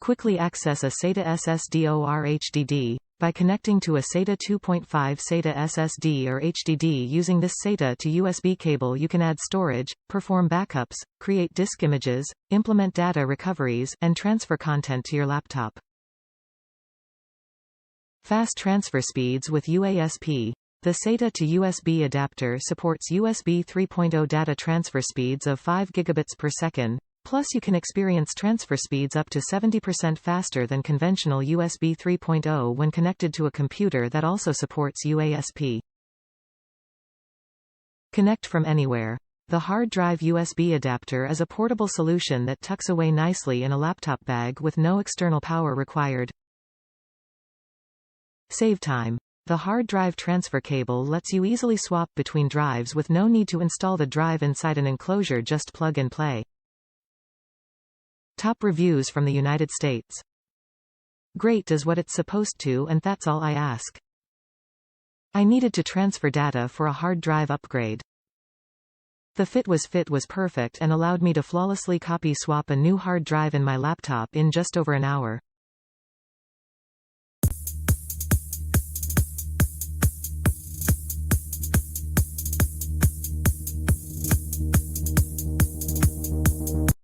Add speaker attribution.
Speaker 1: Quickly access a SATA SSD or HDD. By connecting to a SATA 2.5 SATA SSD or HDD using this SATA to USB cable, you can add storage, perform backups, create disk images, implement data recoveries, and transfer content to your laptop. Fast transfer speeds with UASP. The SATA to USB adapter supports USB 3.0 data transfer speeds of 5 gigabits per second. Plus you can experience transfer speeds up to 70% faster than conventional USB 3.0 when connected to a computer that also supports UASP. Connect from anywhere. The hard drive USB adapter is a portable solution that tucks away nicely in a laptop bag with no external power required. Save time. The hard drive transfer cable lets you easily swap between drives with no need to install the drive inside an enclosure, just plug and play. Top reviews from the United States. Great is what it's supposed to, and that's all I ask. I needed to transfer data for a hard drive upgrade. The fit was perfect and allowed me to flawlessly copy swap a new hard drive in my laptop in just over an hour.